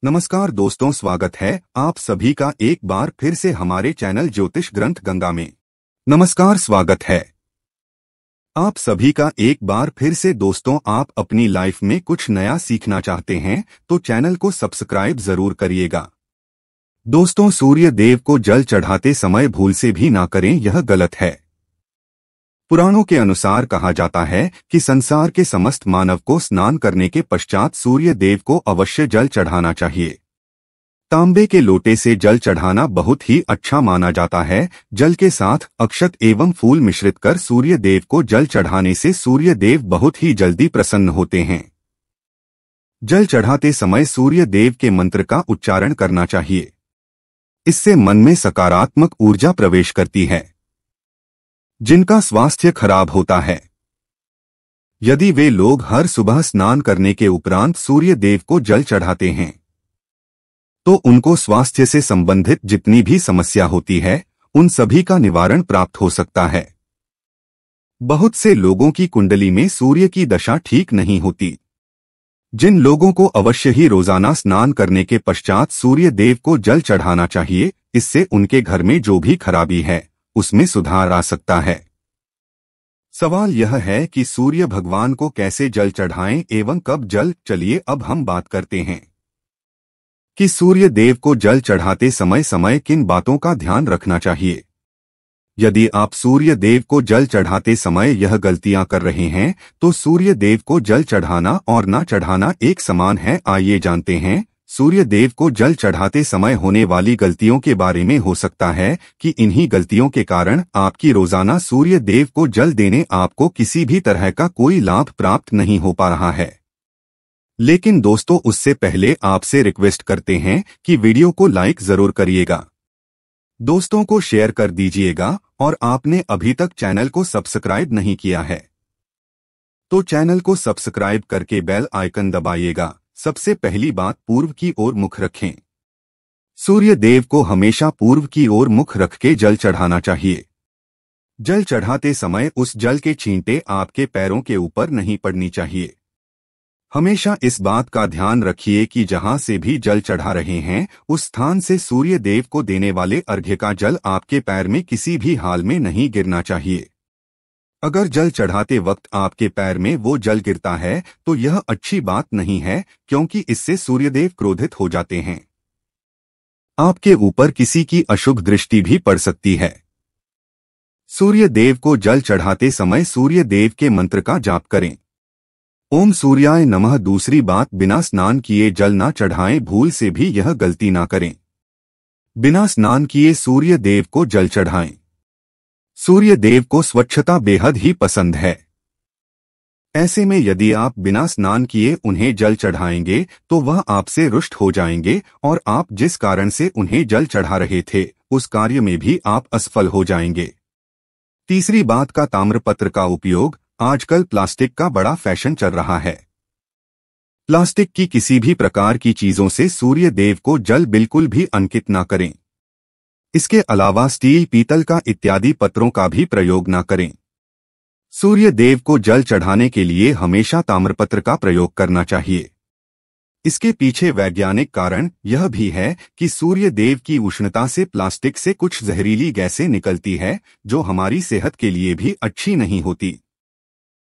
नमस्कार दोस्तों, स्वागत है आप सभी का एक बार फिर से हमारे चैनल ज्योतिष ग्रंथ गंगा में। नमस्कार, स्वागत है आप सभी का एक बार फिर से। दोस्तों, आप अपनी लाइफ में कुछ नया सीखना चाहते हैं तो चैनल को सब्सक्राइब जरूर करिएगा। दोस्तों, सूर्य देव को जल चढ़ाते समय भूल से भी ना करें, यह गलत है। पुराणों के अनुसार कहा जाता है कि संसार के समस्त मानव को स्नान करने के पश्चात सूर्य देव को अवश्य जल चढ़ाना चाहिए। तांबे के लोटे से जल चढ़ाना बहुत ही अच्छा माना जाता है। जल के साथ अक्षत एवं फूल मिश्रित कर सूर्य देव को जल चढ़ाने से सूर्य देव बहुत ही जल्दी प्रसन्न होते हैं। जल चढ़ाते समय सूर्य देव के मंत्र का उच्चारण करना चाहिए। इससे मन में सकारात्मक ऊर्जा प्रवेश करती है। जिनका स्वास्थ्य खराब होता है, यदि वे लोग हर सुबह स्नान करने के उपरांत सूर्य देव को जल चढ़ाते हैं तो उनको स्वास्थ्य से संबंधित जितनी भी समस्या होती है उन सभी का निवारण प्राप्त हो सकता है। बहुत से लोगों की कुंडली में सूर्य की दशा ठीक नहीं होती। जिन लोगों को अवश्य ही रोजाना स्नान करने के पश्चात सूर्य देव को जल चढ़ाना चाहिए, इससे उनके घर में जो भी खराबी है उसमें सुधार आ सकता है। सवाल यह है कि सूर्य भगवान को कैसे जल चढ़ाएं एवं कब जल। चलिए अब हम बात करते हैं कि सूर्य देव को जल चढ़ाते समय समय किन बातों का ध्यान रखना चाहिए। यदि आप सूर्य देव को जल चढ़ाते समय यह गलतियां कर रहे हैं तो सूर्य देव को जल चढ़ाना और ना चढ़ाना एक समान है। आइए जानते हैं सूर्य देव को जल चढ़ाते समय होने वाली गलतियों के बारे में। हो सकता है कि इन्हीं गलतियों के कारण आपकी रोजाना सूर्य देव को जल देने आपको किसी भी तरह का कोई लाभ प्राप्त नहीं हो पा रहा है। लेकिन दोस्तों, उससे पहले आपसे रिक्वेस्ट करते हैं कि वीडियो को लाइक जरूर करिएगा, दोस्तों को शेयर कर दीजिएगा और आपने अभी तक चैनल को सब्सक्राइब नहीं किया है तो चैनल को सब्सक्राइब करके बेल आइकन दबाइएगा। सबसे पहली बात, पूर्व की ओर मुख रखें। सूर्य देव को हमेशा पूर्व की ओर मुख रख के जल चढ़ाना चाहिए। जल चढ़ाते समय उस जल के छींटे आपके पैरों के ऊपर नहीं पड़नी चाहिए। हमेशा इस बात का ध्यान रखिए कि जहां से भी जल चढ़ा रहे हैं उस स्थान से सूर्य देव को देने वाले अर्घ्य का जल आपके पैर में किसी भी हाल में नहीं गिरना चाहिए। अगर जल चढ़ाते वक्त आपके पैर में वो जल गिरता है तो यह अच्छी बात नहीं है, क्योंकि इससे सूर्यदेव क्रोधित हो जाते हैं। आपके ऊपर किसी की अशुभ दृष्टि भी पड़ सकती है। सूर्य देव को जल चढ़ाते समय सूर्य देव के मंत्र का जाप करें। ओम सूर्याय नमः। दूसरी बात, बिना स्नान किए जल ना चढ़ाएं। भूल से भी यह गलती ना करें। बिना स्नान किए सूर्य देव को जल चढ़ाएं। सूर्य देव को स्वच्छता बेहद ही पसंद है। ऐसे में यदि आप बिना स्नान किए उन्हें जल चढ़ाएंगे तो वह आपसे रुष्ट हो जाएंगे और आप जिस कारण से उन्हें जल चढ़ा रहे थे उस कार्य में भी आप असफल हो जाएंगे। तीसरी बात का, ताम्रपत्र का उपयोग। आजकल प्लास्टिक का बड़ा फैशन चल रहा है। प्लास्टिक की किसी भी प्रकार की चीजों से सूर्य देव को जल बिल्कुल भी अंकित न करें। इसके अलावा स्टील, पीतल का इत्यादि पत्रों का भी प्रयोग न करें। सूर्य देव को जल चढ़ाने के लिए हमेशा ताम्रपत्र का प्रयोग करना चाहिए। इसके पीछे वैज्ञानिक कारण यह भी है कि सूर्य देव की उष्णता से प्लास्टिक से कुछ जहरीली गैसें निकलती है जो हमारी सेहत के लिए भी अच्छी नहीं होती।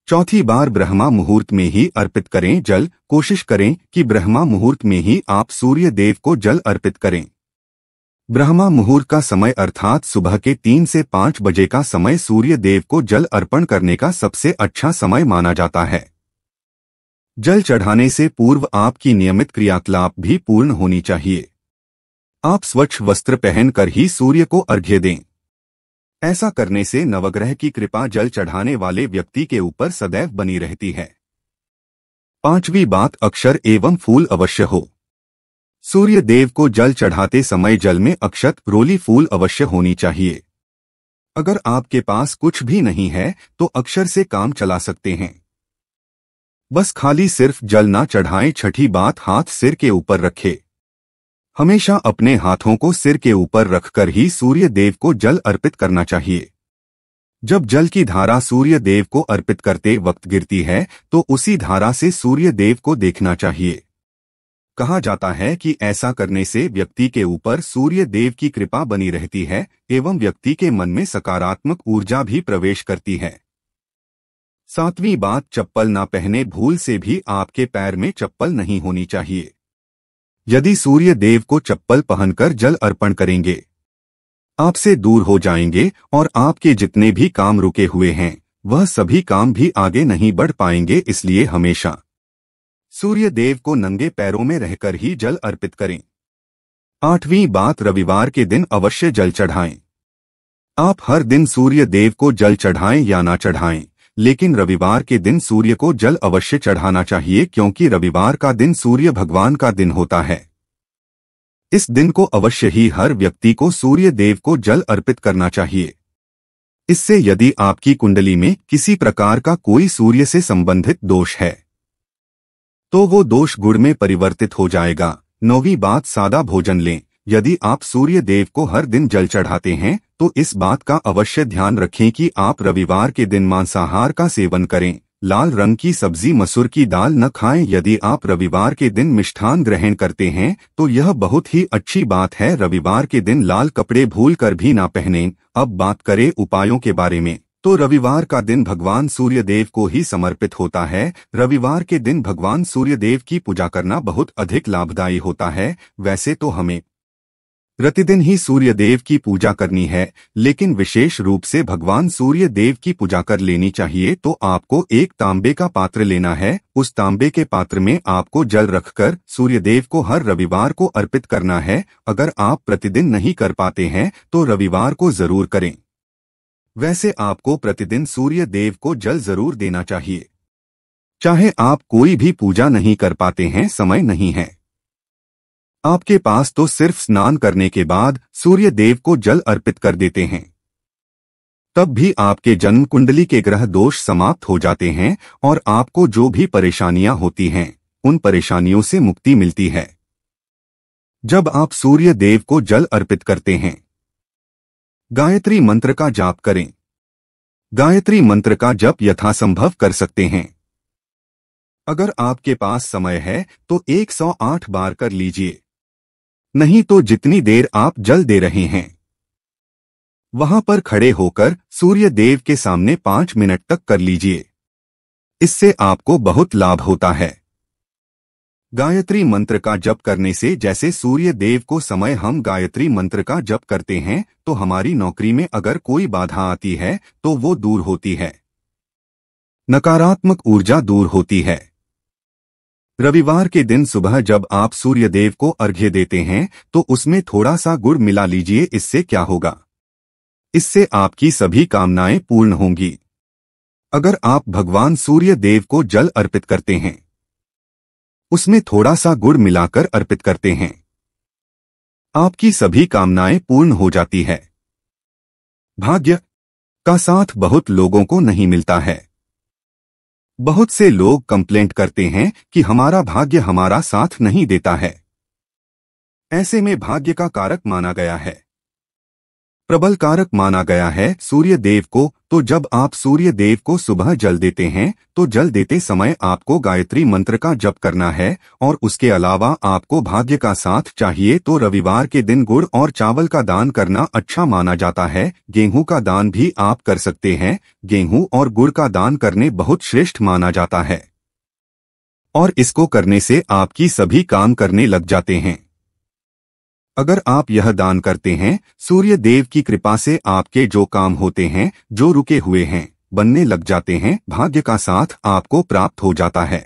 चौथी बार, ब्रह्मा मुहूर्त में ही अर्पित करें जल। कोशिश करें कि ब्रह्मा मुहूर्त में ही आप सूर्य देव को जल अर्पित करें। ब्रह्मा मुहूर्त का समय अर्थात सुबह के 3 से 5 बजे का समय सूर्य देव को जल अर्पण करने का सबसे अच्छा समय माना जाता है। जल चढ़ाने से पूर्व आपकी नियमित क्रियाकलाप भी पूर्ण होनी चाहिए। आप स्वच्छ वस्त्र पहनकर ही सूर्य को अर्घ्य दें। ऐसा करने से नवग्रह की कृपा जल चढ़ाने वाले व्यक्ति के ऊपर सदैव बनी रहती है। पांचवी बात, अक्षर एवं फूल अवश्य हो। सूर्य देव को जल चढ़ाते समय जल में अक्षत, रोली, फूल अवश्य होनी चाहिए। अगर आपके पास कुछ भी नहीं है तो अक्षर से काम चला सकते हैं। बस खाली सिर्फ जल ना चढ़ाएं। छठी बात, हाथ सिर के ऊपर रखें। हमेशा अपने हाथों को सिर के ऊपर रखकर ही सूर्य देव को जल अर्पित करना चाहिए। जब जल की धारा सूर्य देव को अर्पित करते वक्त गिरती है तो उसी धारा से सूर्य देव को देखना चाहिए। कहा जाता है कि ऐसा करने से व्यक्ति के ऊपर सूर्य देव की कृपा बनी रहती है एवं व्यक्ति के मन में सकारात्मक ऊर्जा भी प्रवेश करती है। 7वीं बात, चप्पल ना पहने। भूल से भी आपके पैर में चप्पल नहीं होनी चाहिए। यदि सूर्य देव को चप्पल पहनकर जल अर्पण करेंगे, आपसे दूर हो जाएंगे और आपके जितने भी काम रुके हुए हैं वह सभी काम भी आगे नहीं बढ़ पाएंगे। इसलिए हमेशा सूर्य देव को नंगे पैरों में रहकर ही जल अर्पित करें। 8वीं बात, रविवार के दिन अवश्य जल चढ़ाएं। आप हर दिन सूर्य देव को जल चढ़ाएं या ना चढ़ाएं, लेकिन रविवार के दिन सूर्य को जल अवश्य चढ़ाना चाहिए, क्योंकि रविवार का दिन सूर्य भगवान का दिन होता है। इस दिन को अवश्य ही हर व्यक्ति को सूर्य देव को जल अर्पित करना चाहिए। इससे यदि आपकी कुंडली में किसी प्रकार का कोई सूर्य से संबंधित दोष है तो वो दोष गुण में परिवर्तित हो जाएगा। 9वीं बात, सादा भोजन लें। यदि आप सूर्य देव को हर दिन जल चढ़ाते हैं तो इस बात का अवश्य ध्यान रखें कि आप रविवार के दिन मांसाहार का सेवन करें। लाल रंग की सब्जी, मसूर की दाल न खाएं। यदि आप रविवार के दिन मिष्ठान ग्रहण करते हैं तो यह बहुत ही अच्छी बात है। रविवार के दिन लाल कपड़े भूलकर भी ना पहनें। अब बात करें उपायों के बारे में, तो रविवार का दिन भगवान सूर्य देव को ही समर्पित होता है। रविवार के दिन भगवान सूर्य देव की पूजा करना बहुत अधिक लाभदायी होता है। वैसे तो हमें प्रतिदिन ही सूर्य देव की पूजा करनी है, लेकिन विशेष रूप से भगवान सूर्य देव की पूजा कर लेनी चाहिए तो आपको एक तांबे का पात्र लेना है। उस तांबे के पात्र में आपको जल रखकर सूर्य देव को हर रविवार को अर्पित करना है। अगर आप प्रतिदिन नहीं कर पाते हैं तो रविवार को जरूर करें। वैसे आपको प्रतिदिन सूर्य देव को जल जरूर देना चाहिए। चाहे आप कोई भी पूजा नहीं कर पाते हैं, समय नहीं है आपके पास, तो सिर्फ स्नान करने के बाद सूर्य देव को जल अर्पित कर देते हैं, तब भी आपके जन्म कुंडली के ग्रह दोष समाप्त हो जाते हैं और आपको जो भी परेशानियां होती हैं उन परेशानियों से मुक्ति मिलती है। जब आप सूर्य देव को जल अर्पित करते हैं, गायत्री मंत्र का जाप करें। गायत्री मंत्र का जप यथासंभव कर सकते हैं। अगर आपके पास समय है तो 108 बार कर लीजिए, नहीं तो जितनी देर आप जल दे रहे हैं वहां पर खड़े होकर सूर्य देव के सामने 5 मिनट तक कर लीजिए। इससे आपको बहुत लाभ होता है। गायत्री मंत्र का जप करने से जैसे सूर्य देव को समय हम गायत्री मंत्र का जप करते हैं तो हमारी नौकरी में अगर कोई बाधा आती है तो वो दूर होती है, नकारात्मक ऊर्जा दूर होती है। रविवार के दिन सुबह जब आप सूर्य देव को अर्घ्य देते हैं तो उसमें थोड़ा सा गुड़ मिला लीजिए। इससे क्या होगा, इससे आपकी सभी कामनाएं पूर्ण होंगी। अगर आप भगवान सूर्य देव को जल अर्पित करते हैं, उसमें थोड़ा सा गुड़ मिलाकर अर्पित करते हैं, आपकी सभी कामनाएं पूर्ण हो जाती है। भाग्य का साथ बहुत लोगों को नहीं मिलता है। बहुत से लोग कंप्लेंट करते हैं कि हमारा भाग्य हमारा साथ नहीं देता है। ऐसे में भाग्य का कारक माना गया है, प्रबल कारक माना गया है सूर्य देव को। तो जब आप सूर्य देव को सुबह जल देते हैं तो जल देते समय आपको गायत्री मंत्र का जप करना है और उसके अलावा आपको भाग्य का साथ चाहिए तो रविवार के दिन गुड़ और चावल का दान करना अच्छा माना जाता है। गेहूं का दान भी आप कर सकते हैं। गेहूं और गुड़ का दान करने बहुत श्रेष्ठ माना जाता है और इसको करने से आपकी सभी काम करने लग जाते हैं। अगर आप यह दान करते हैं, सूर्य देव की कृपा से आपके जो काम होते हैं, जो रुके हुए हैं, बनने लग जाते हैं। भाग्य का साथ आपको प्राप्त हो जाता है।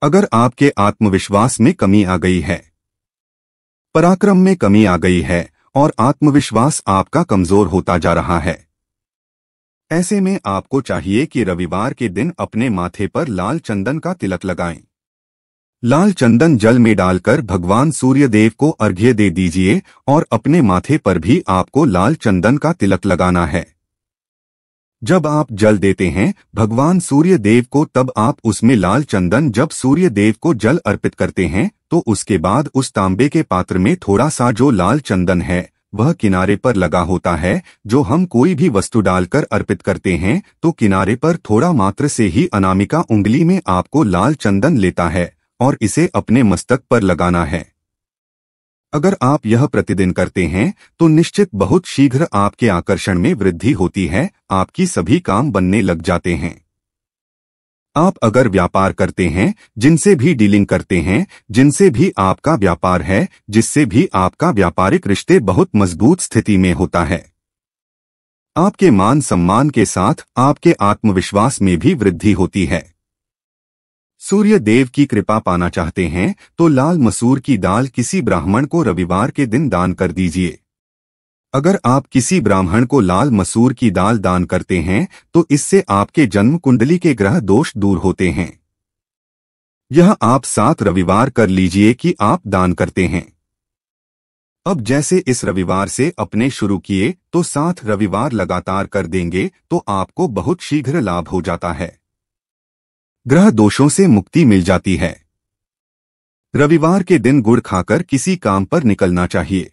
अगर आपके आत्मविश्वास में कमी आ गई है, पराक्रम में कमी आ गई है और आत्मविश्वास आपका कमजोर होता जा रहा है, ऐसे में आपको चाहिए कि रविवार के दिन अपने माथे पर लाल चंदन का तिलक लगाएं। लाल चंदन जल में डालकर भगवान सूर्य देव को अर्घ्य दे दीजिए और अपने माथे पर भी आपको लाल चंदन का तिलक लगाना है। जब आप जल देते हैं भगवान सूर्य देव को, तब आप उसमें लाल चंदन, जब सूर्य देव को जल अर्पित करते हैं तो उसके बाद उस तांबे के पात्र में थोड़ा सा जो लाल चंदन है वह किनारे पर लगा होता है। जो हम कोई भी वस्तु डालकर अर्पित करते हैं तो किनारे पर थोड़ा मात्र से ही अनामिका उंगली में आपको लाल चंदन लेता है और इसे अपने मस्तक पर लगाना है। अगर आप यह प्रतिदिन करते हैं तो निश्चित बहुत शीघ्र आपके आकर्षण में वृद्धि होती है, आपकी सभी काम बनने लग जाते हैं। आप अगर व्यापार करते हैं, जिनसे भी डीलिंग करते हैं, जिनसे भी आपका व्यापार है, जिससे भी आपका व्यापारिक रिश्ते बहुत मजबूत स्थिति में होता है, आपके मान सम्मान के साथ आपके आत्मविश्वास में भी वृद्धि होती है। सूर्य देव की कृपा पाना चाहते हैं तो लाल मसूर की दाल किसी ब्राह्मण को रविवार के दिन दान कर दीजिए। अगर आप किसी ब्राह्मण को लाल मसूर की दाल दान करते हैं तो इससे आपके जन्म कुंडली के ग्रह दोष दूर होते हैं। यह आप 7 रविवार कर लीजिए कि आप दान करते हैं। अब जैसे इस रविवार से अपने शुरू किए तो 7 रविवार लगातार कर देंगे तो आपको बहुत शीघ्र लाभ हो जाता है, ग्रह दोषों से मुक्ति मिल जाती है। रविवार के दिन गुड़ खाकर किसी काम पर निकलना चाहिए।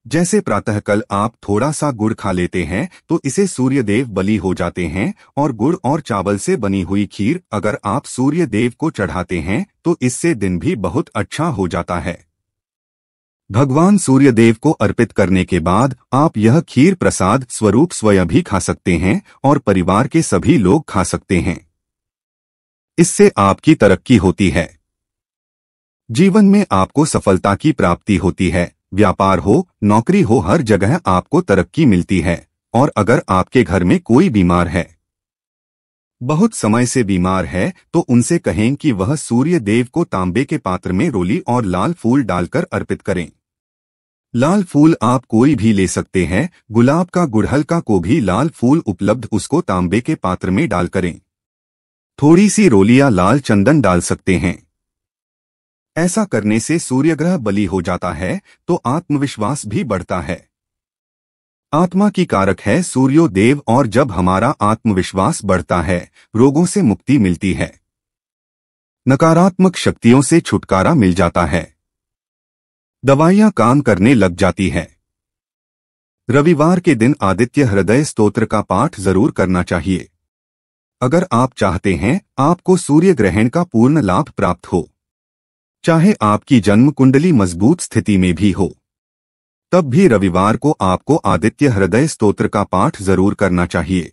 जैसे प्रातःकाल आप थोड़ा सा गुड़ खा लेते हैं तो इसे सूर्य देव बलि हो जाते हैं, और गुड़ और चावल से बनी हुई खीर अगर आप सूर्य देव को चढ़ाते हैं तो इससे दिन भी बहुत अच्छा हो जाता है। भगवान सूर्य देव को अर्पित करने के बाद आप यह खीर प्रसाद स्वरूप स्वयं भी खा सकते हैं और परिवार के सभी लोग खा सकते हैं। इससे आपकी तरक्की होती है, जीवन में आपको सफलता की प्राप्ति होती है। व्यापार हो, नौकरी हो, हर जगह आपको तरक्की मिलती है। और अगर आपके घर में कोई बीमार है, बहुत समय से बीमार है, तो उनसे कहें कि वह सूर्य देव को तांबे के पात्र में रोली और लाल फूल डालकर अर्पित करें। लाल फूल आप कोई भी ले सकते हैं, गुलाब का, गुड़हल का, को भी लाल फूल उपलब्ध, उसको तांबे के पात्र में डाल करें। थोड़ी सी रोली या लाल चंदन डाल सकते हैं। ऐसा करने से सूर्यग्रह बलि हो जाता है तो आत्मविश्वास भी बढ़ता है। आत्मा की कारक है सूर्यो देव, और जब हमारा आत्मविश्वास बढ़ता है रोगों से मुक्ति मिलती है, नकारात्मक शक्तियों से छुटकारा मिल जाता है, दवाइयां काम करने लग जाती है। रविवार के दिन आदित्य हृदय स्तोत्र का पाठ जरूर करना चाहिए। अगर आप चाहते हैं आपको सूर्य ग्रहण का पूर्ण लाभ प्राप्त हो, चाहे आपकी जन्म कुंडली मजबूत स्थिति में भी हो, तब भी रविवार को आपको आदित्य हृदय स्तोत्र का पाठ जरूर करना चाहिए।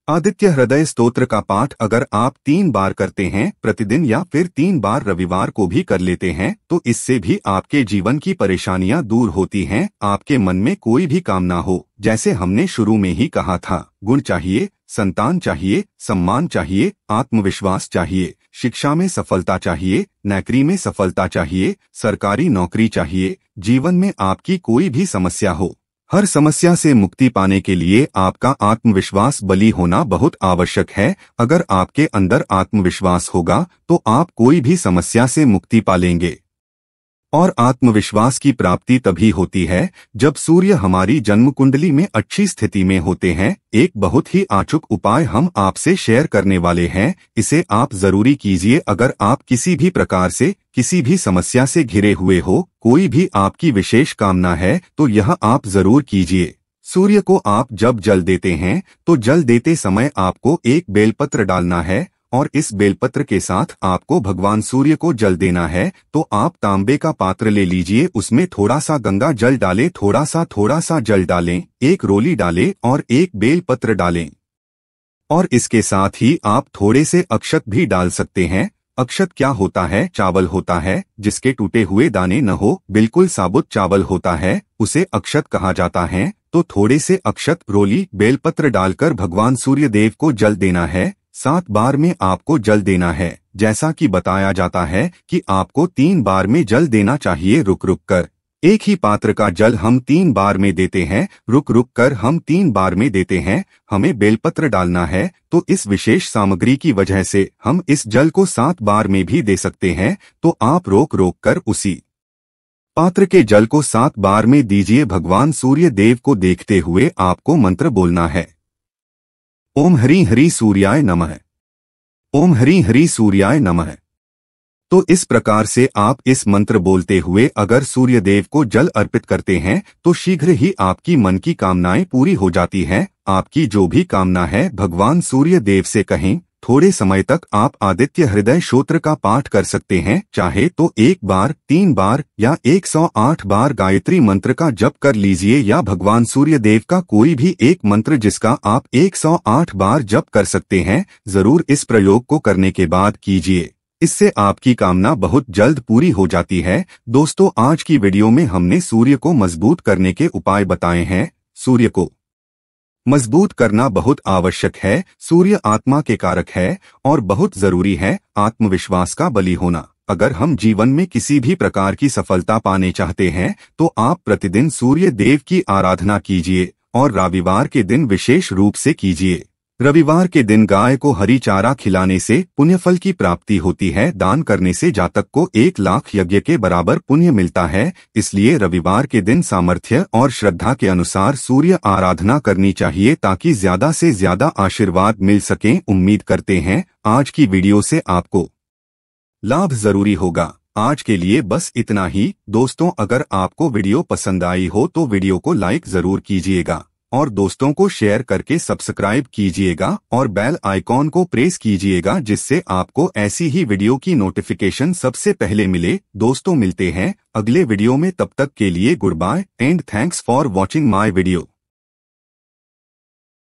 आदित्य हृदय स्तोत्र का पाठ अगर आप 3 बार करते हैं प्रतिदिन, या फिर 3 बार रविवार को भी कर लेते हैं, तो इससे भी आपके जीवन की परेशानियां दूर होती हैं। आपके मन में कोई भी कामना हो, जैसे हमने शुरू में ही कहा था, गुण चाहिए, संतान चाहिए, सम्मान चाहिए, आत्मविश्वास चाहिए, शिक्षा में सफलता चाहिए, नौकरी में सफलता चाहिए, सरकारी नौकरी चाहिए, जीवन में आपकी कोई भी समस्या हो, हर समस्या से मुक्ति पाने के लिए आपका आत्मविश्वास बली होना बहुत आवश्यक है। अगर आपके अंदर आत्मविश्वास होगा तो आप कोई भी समस्या से मुक्ति पा लेंगे। और आत्मविश्वास की प्राप्ति तभी होती है जब सूर्य हमारी जन्म कुंडली में अच्छी स्थिति में होते हैं। एक बहुत ही अचूक उपाय हम आपसे शेयर करने वाले हैं, इसे आप जरूरी कीजिए। अगर आप किसी भी प्रकार से किसी भी समस्या से घिरे हुए हो, कोई भी आपकी विशेष कामना है, तो यह आप जरूर कीजिए। सूर्य को आप जब जल देते हैं तो जल देते समय आपको एक बेलपत्र डालना है, और इस बेलपत्र के साथ आपको भगवान सूर्य को जल देना है। तो आप तांबे का पात्र ले लीजिए, उसमें थोड़ा सा गंगा जल डालें, थोड़ा सा जल डालें, एक रोली डालें और एक बेलपत्र डालें। और इसके साथ ही आप थोड़े से अक्षत भी डाल सकते हैं। अक्षत क्या होता है? चावल होता है जिसके टूटे हुए दाने न हो, बिल्कुल साबुत चावल होता है, उसे अक्षत कहा जाता है। तो थोड़े से अक्षत, रोली, बेलपत्र डालकर भगवान सूर्य देव को जल देना है। 7 बार में आपको जल देना है। जैसा कि बताया जाता है कि आपको 3 बार में जल देना चाहिए, रुक रुक कर। एक ही पात्र का जल हम 3 बार में देते हैं, रुक रुक कर हम 3 बार में देते हैं। हमें बेलपत्र डालना है, तो इस विशेष सामग्री की वजह से हम इस जल को 7 बार में भी दे सकते हैं। तो आप रोक रोक कर उसी पात्र के जल को 7 बार में दीजिए। भगवान सूर्य देव को देखते हुए आपको मंत्र बोलना है, ओम हरि हरि सूर्याय नमः, ओम हरि हरि सूर्याय नमः। तो इस प्रकार से आप इस मंत्र बोलते हुए अगर सूर्य देव को जल अर्पित करते हैं तो शीघ्र ही आपकी मन की कामनाएं पूरी हो जाती हैं। आपकी जो भी कामना है भगवान सूर्य देव से कहें, थोड़े समय तक आप आदित्य हृदय स्तोत्र का पाठ कर सकते हैं। चाहे तो 1 बार, 3 बार या 108 बार गायत्री मंत्र का जप कर लीजिए या भगवान सूर्य देव का कोई भी एक मंत्र जिसका आप 108 बार जप कर सकते हैं। जरूर इस प्रयोग को करने के बाद कीजिए, इससे आपकी कामना बहुत जल्द पूरी हो जाती है। दोस्तों, आज की वीडियो में हमने सूर्य को मजबूत करने के उपाय बताए हैं। सूर्य को मजबूत करना बहुत आवश्यक है। सूर्य आत्मा के कारक है और बहुत जरूरी है आत्मविश्वास का बली होना। अगर हम जीवन में किसी भी प्रकार की सफलता पाने चाहते हैं तो आप प्रतिदिन सूर्य देव की आराधना कीजिए और रविवार के दिन विशेष रूप से कीजिए। रविवार के दिन गाय को हरी चारा खिलाने से पुण्यफल की प्राप्ति होती है। दान करने से जातक को 1 लाख यज्ञ के बराबर पुण्य मिलता है। इसलिए रविवार के दिन सामर्थ्य और श्रद्धा के अनुसार सूर्य आराधना करनी चाहिए ताकि ज्यादा से ज्यादा आशीर्वाद मिल सके। उम्मीद करते हैं आज की वीडियो से आपको लाभ जरूरी होगा। आज के लिए बस इतना ही। दोस्तों, अगर आपको वीडियो पसंद आई हो तो वीडियो को लाइक जरूर कीजिएगा और दोस्तों को शेयर करके सब्सक्राइब कीजिएगा और बेल आइकॉन को प्रेस कीजिएगा जिससे आपको ऐसी ही वीडियो की नोटिफिकेशन सबसे पहले मिले। दोस्तों, मिलते हैं अगले वीडियो में। तब तक के लिए goodbye and thanks for watching my video.